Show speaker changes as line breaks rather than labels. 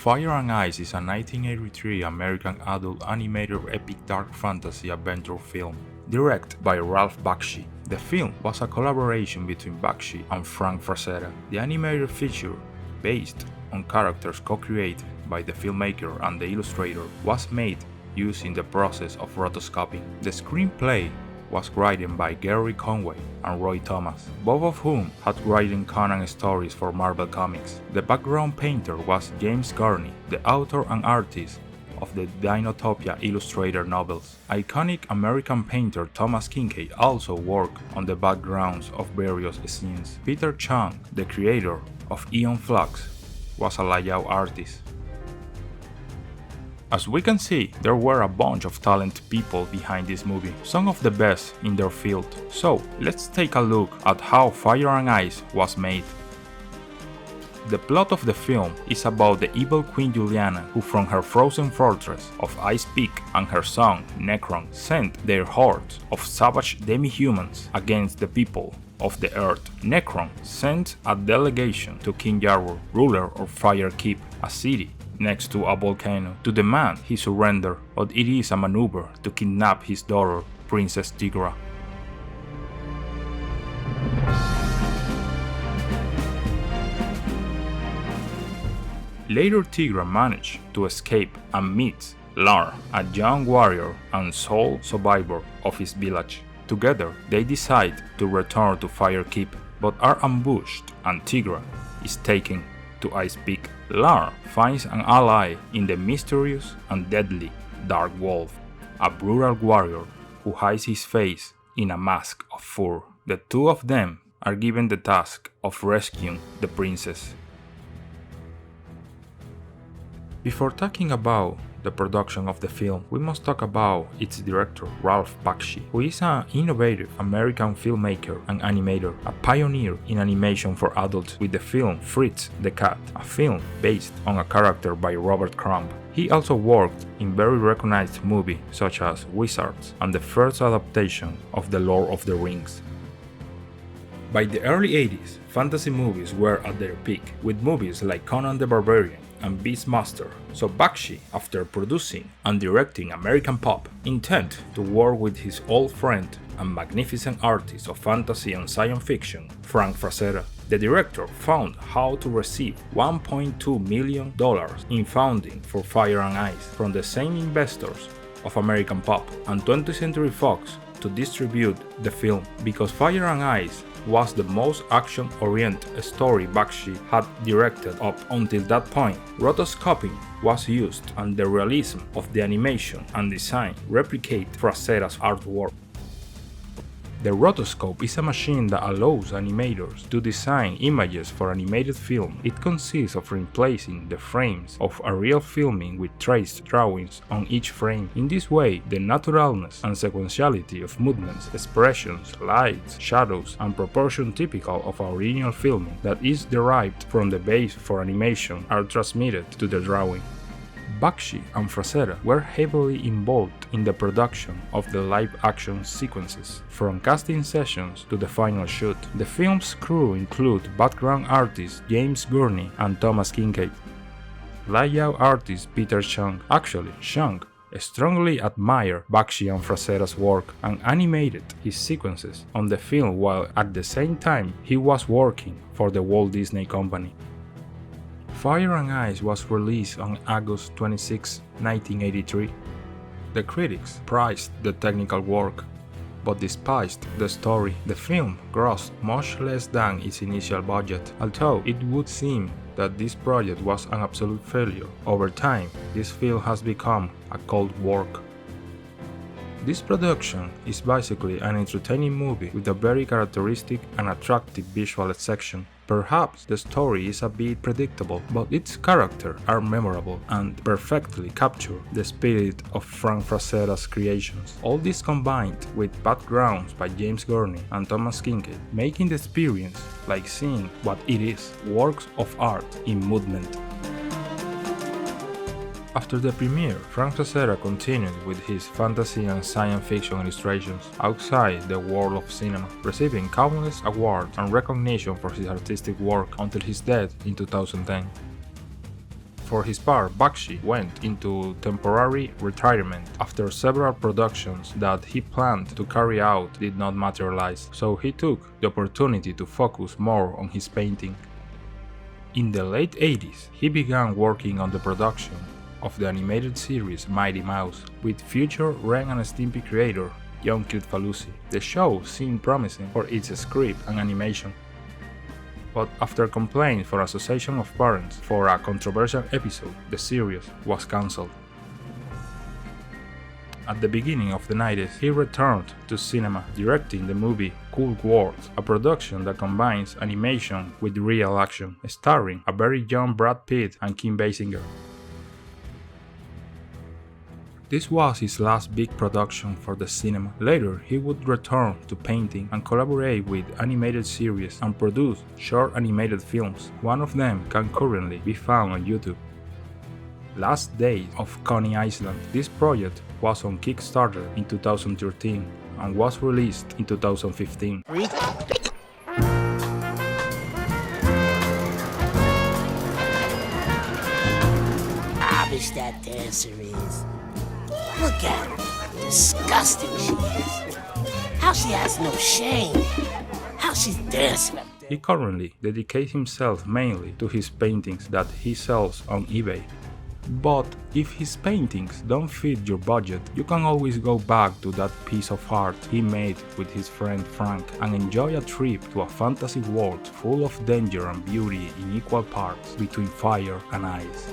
Fire and Ice is a 1983 American adult animated epic dark fantasy adventure film, directed by Ralph Bakshi. The film was a collaboration between Bakshi and Frank Frazetta. The animated feature, based on characters co-created by the filmmaker and the illustrator, was made using the process of rotoscoping. The screenplay was written by Gary Conway and Roy Thomas, both of whom had written Conan stories for Marvel Comics. The background painter was James Gurney, the author and artist of the Dinotopia illustrator novels. Iconic American painter Thomas Kincaid also worked on the backgrounds of various scenes. Peter Chung, the creator of Eon Flux, was a layout artist. As we can see, there were a bunch of talented people behind this movie, some of the best in their field. So, let's take a look at how Fire and Ice was made. The plot of the film is about the evil Queen Juliana, who from her frozen fortress of Ice Peak and her son Necron sent their hordes of savage demi-humans against the people of the Earth. Necron sent a delegation to King Jarwur, ruler of Fire Keep, a city next to a volcano, to demand he surrender, but it is a maneuver to kidnap his daughter, Princess Tigra. Later, Tigra managed to escape and meets Lar, a young warrior and sole survivor of his village. Together, they decide to return to Fire Keep, but are ambushed and Tigra is taken to Ice Peak. Lar finds an ally in the mysterious and deadly Dark Wolf, a brutal warrior who hides his face in a mask of fur. The two of them are given the task of rescuing the princess. Before talking about the production of the film, we must talk about its director, Ralph Bakshi, who is an innovative American filmmaker and animator, a pioneer in animation for adults with the film Fritz the Cat, a film based on a character by Robert Crumb. He also worked in very recognized movies such as Wizards and the first adaptation of The Lord of the Rings. By the early 80s, fantasy movies were at their peak, with movies like Conan the Barbarian and Beastmaster, so Bakshi, after producing and directing American Pop, intended to work with his old friend and magnificent artist of fantasy and science fiction, Frank Frazetta. The director found how to receive $1.2 million in funding for Fire and Ice from the same investors of American Pop and 20th Century Fox to distribute the film, because Fire and Ice was the most action-oriented story Bakshi had directed up until that point. Rotoscoping was used, and the realism of the animation and design replicate Frazetta's artwork. The rotoscope is a machine that allows animators to design images for animated film. It consists of replacing the frames of a real filming with traced drawings on each frame. In this way, the naturalness and sequentiality of movements, expressions, lights, shadows, and proportion typical of original filming that is derived from the base for animation are transmitted to the drawing. Bakshi and Frazetta were heavily involved in the production of the live-action sequences, from casting sessions to the final shoot. The film's crew include background artist James Gurney and Thomas Kincaid, layout artist Peter Chung. Actually, Chung strongly admired Bakshi and Frazetta's work and animated his sequences on the film while at the same time he was working for the Walt Disney Company. Fire and Ice was released on August 26, 1983. The critics praised the technical work, but despised the story. The film grossed much less than its initial budget, although it would seem that this project was an absolute failure. Over time, this film has become a cult work. This production is basically an entertaining movie with a very characteristic and attractive visual section. Perhaps the story is a bit predictable, but its characters are memorable and perfectly capture the spirit of Frank Frazetta's creations. All this combined with backgrounds by James Gurney and Thomas Kincaid, making the experience like seeing what it is, works of art in movement. After the premiere, Frank Frazetta continued with his fantasy and science fiction illustrations outside the world of cinema, receiving countless awards and recognition for his artistic work until his death in 2010. For his part, Bakshi went into temporary retirement after several productions that he planned to carry out did not materialize, so he took the opportunity to focus more on his painting. In the late 80s, he began working on the production of the animated series Mighty Mouse with future Ren and Stimpy creator John Falusi. The show seemed promising for its script and animation, but after complaints from Association of Parents for a controversial episode, the series was cancelled. At the beginning of the 90s, he returned to cinema, directing the movie Cool World, a production that combines animation with real action, starring a very young Brad Pitt and Kim Basinger. This was his last big production for the cinema. Later, he would return to painting and collaborate with animated series and produce short animated films. One of them can currently be found on YouTube. Last Days of Coney Island. This project was on Kickstarter in 2013 and was released in 2015.
Rubbish that dancer is. Look at her. Disgusting she is. How she has no shame. How she's dancing up there.
He currently dedicates himself mainly to his paintings that he sells on eBay. But if his paintings don't fit your budget, you can always go back to that piece of art he made with his friend Frank and enjoy a trip to a fantasy world full of danger and beauty in equal parts between fire and ice.